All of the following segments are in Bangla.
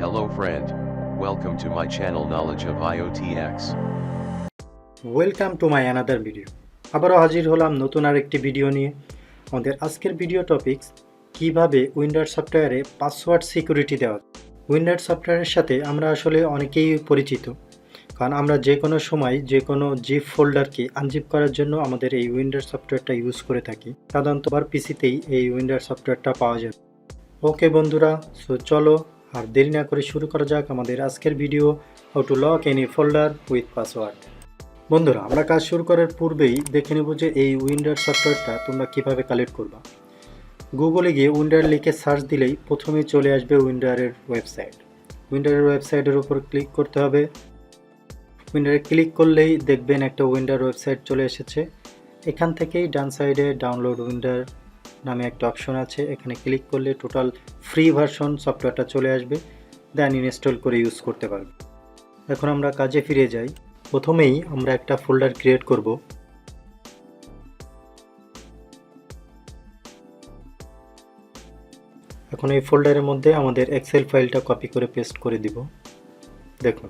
Hello friend, welcome to my channel Knowledge of IoTX. Welcome to my another video. আবারও হাজির হলাম নতুন আরেকটি ভিডিও নিয়ে। আমাদের আজকের ভিডিও টপিকস কিভাবে উইন্ডোজ সফটওয়্যারে পাসওয়ার্ড সিকিউরিটি দেওয়া। উইন্ডোজ সফটওয়্যারের সাথে আমরা আসলে অনেকেই পরিচিত, কারণ আমরা যে কোনো সময় যে কোনো জিপ ফোল্ডারকে আনজিপ করার জন্য আমাদের এই উইন্ডোজ সফটওয়্যারটা ইউজ করে থাকি। সাধারণত আবার পিসিতেই এই উইন্ডোজ সফটওয়্যারটা পাওয়া যায়। ওকে বন্ধুরা, সো চলো আর দেরি না করে শুরু করা যাক আমাদের আজকের video, how to lock any folder with password. বন্ধুরা, আমরা কাজ শুরু করার পূর্বেই দেখে নেব যে এই উইন্ডোজ সফটওয়্যারটা তোমরা কিভাবে কালেক্ট করবা। গুগলে গিয়ে উইন্ডার লিখে সার্চ দিলেই প্রথমেই চলে আসবে উইন্ডারের ওয়েবসাইট। উইন্ডারের ওয়েবসাইটের উপর ক্লিক করতে হবে। উইন্ডারে ক্লিক করলেই দেখবেন একটা উইন্ডার ওয়েবসাইট চলে এসেছে। এখান থেকেই ডান সাইডে ডাউনলোড উইন্ডার নামে একটা অপশন আছে, এখানে ক্লিক করলে টোটাল ফ্রি ভার্সন সফটওয়্যারটা চলে আসবে, দেন ইনস্টল করে ইউজ করতে পারবে। এখন আমরা কাজে ফিরে যাই। প্রথমেই আমরা একটা ফোল্ডার ক্রিয়েট করব। এখন এই ফোল্ডারের মধ্যে আমাদের এক্সেল ফাইলটা কপি করে পেস্ট করে দিব। দেখুন,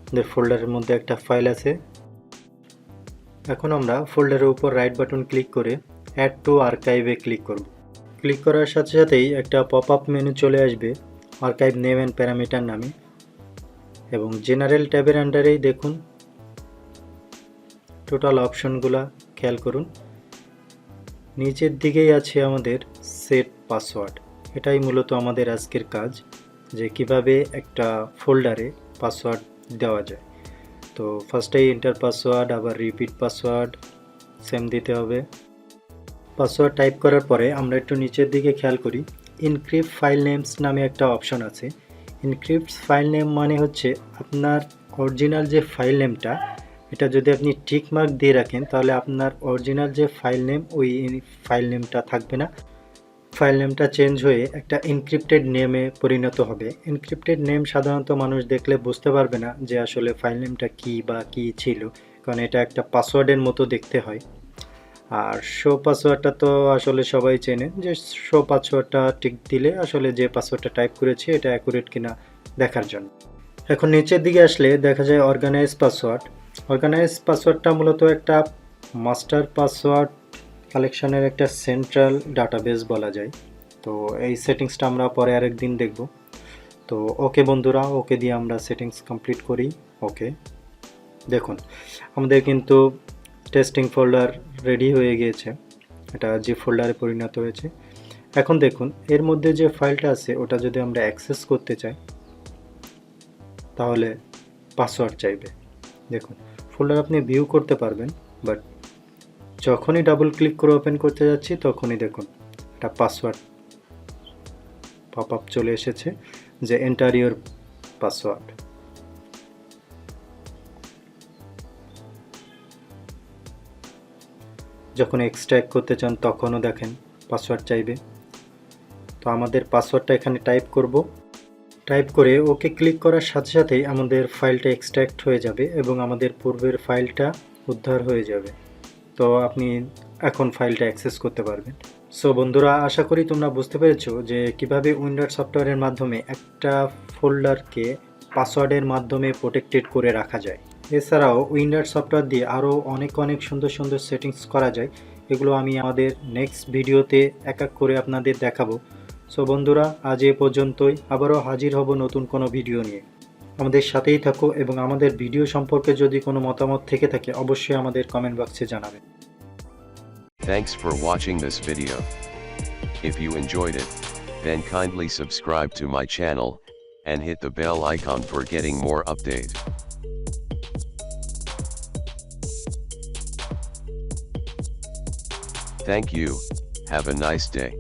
আমাদের ফোল্ডারের মধ্যে একটা ফাইল আছে। এখন আমরা ফোল্ডারের উপর রাইট বাটন ক্লিক করে অ্যাড টু আর্কাইভে ক্লিক করব। ক্লিক করার সাথে সাথেই একটা পপ আপ মেনু চলে আসবে আর্কাইভ নেম অ্যান্ড প্যারামিটার নামে, এবং জেনারেল ট্যাবের আন্ডারেই দেখুন টোটাল অপশনগুলো খেয়াল করুন। নিচের দিকেই আছে আমাদের সেট পাসওয়ার্ড। এটাই মূলত আমাদের আজকের কাজ, যে কিভাবে একটা ফোল্ডারে পাসওয়ার্ড দেওয়া যায়। তো ফার্স্টেই এন্টার পাসওয়ার্ড, আবার রিপিট পাসওয়ার্ড সেম দিতে হবে। পাসওয়ার্ড টাইপ করার পরে আমরা একটু নিচের দিকে খেয়াল করি, ইনক্রিপ্ট ফাইল নেমস নামে একটা অপশন আছে। ইনক্রিপ্ট ফাইল নেম মানে হচ্ছে আপনার অরিজিনাল যে ফাইল নেমটা, এটা যদি আপনি টিক মার্ক দিয়ে রাখেন তাহলে আপনার অরিজিনাল যে ফাইল নেম ওই ফাইল নেমটা থাকবে না। ফাইল নেমটা চেঞ্জ হয়ে একটা এনক্রিপ্টেড নেমে পরিণত হবে। এনক্রিপ্টেড নেম সাধারণত মানুষ দেখলে বুঝতে পারবে না যে আসলে ফাইল নেমটা কী বা কী ছিল, কারণ এটা একটা পাসওয়ার্ডের মতো দেখতে হয়। আর শো পাসওয়ার্ডটা তো আসলে সবাই চেনে, যে শো পাসওয়ার্ডটা টিক দিলে আসলে যে পাসওয়ার্ডটা টাইপ করেছি এটা অ্যাকুরেট কিনা দেখার জন্য। এখন নিচের দিকে আসলে দেখা যায় অর্গানাইজ পাসওয়ার্ড। অর্গানাইজ পাসওয়ার্ডটা মূলত একটা মাস্টার পাসওয়ার্ড কালেকশনের একটা সেন্ট্রাল ডাটাবেস বলা যায়। তো এই সেটিংসটা আমরা পরে আরেকদিন দেখব। তো ওকে বন্ধুরা, ওকে দিয়ে আমরা সেটিংস কমপ্লিট করি। ওকে, দেখুন আমাদের কিন্তু টেস্টিং ফোল্ডার রেডি হয়ে গিয়েছে, এটা জিপ ফোল্ডারে পরিণত হয়েছে। এখন দেখুন এর মধ্যে যে ফাইলটা আছে ওটা যদি আমরা অ্যাক্সেস করতে চাই তাহলে পাসওয়ার্ড চাইবে। দেখুন ফোল্ডার আপনি ভিউ করতে পারবেন, বাট যখনই ডাবল ক্লিক করে ওপেন করতে যাচ্ছি তখনই দেখুন একটা পাসওয়ার্ড পপ আপ চলে এসেছে, যে এন্টার ইওর পাসওয়ার্ড। যখন এক্সট্র্যাক্ট করতে চান তখনও দেখেন পাসওয়ার্ড চাইবে। তো আমাদের পাসওয়ার্ডটা এখানে টাইপ করব। টাইপ করে ওকে ক্লিক করার সাথে সাথেই আমাদের ফাইলটা এক্সট্র্যাক্ট হয়ে যাবে এবং আমাদের পূর্বের ফাইলটা উদ্ধার হয়ে যাবে। তো আপনি এখন ফাইলটা অ্যাক্সেস করতে পারবেন। সো বন্ধুরা, আশা করি তোমরা বুঝতে পেরেছো যে কিভাবে উইন্ডোজ সফটওয়্যারের মাধ্যমে একটা ফোল্ডারকে পাসওয়ার্ডের মাধ্যমে প্রোটেক্টেড করে রাখা যায়। এছাড়াও উইন্ডোজ সফটওয়্যার দিয়ে আরও অনেক সুন্দর সুন্দর সেটিংস করা যায়। এগুলো আমি আমাদের নেক্সট ভিডিওতে এক এক করে আপনাদের দেখাবো। সো বন্ধুরা, আজ এ পর্যন্তই। আবারও হাজির হব নতুন কোনো ভিডিও নিয়ে। আমাদের সাথেই থাকো এবং আমাদের ভিডিও সম্পর্কে যদি কোনো মতামত থেকে থাকে অবশ্যই আমাদের কমেন্ট বক্সে জানাবেন। Thanks for watching this video. If you enjoyed it, then kindly subscribe to my channel, and hit the bell icon for getting more update. Thank you, have a nice day.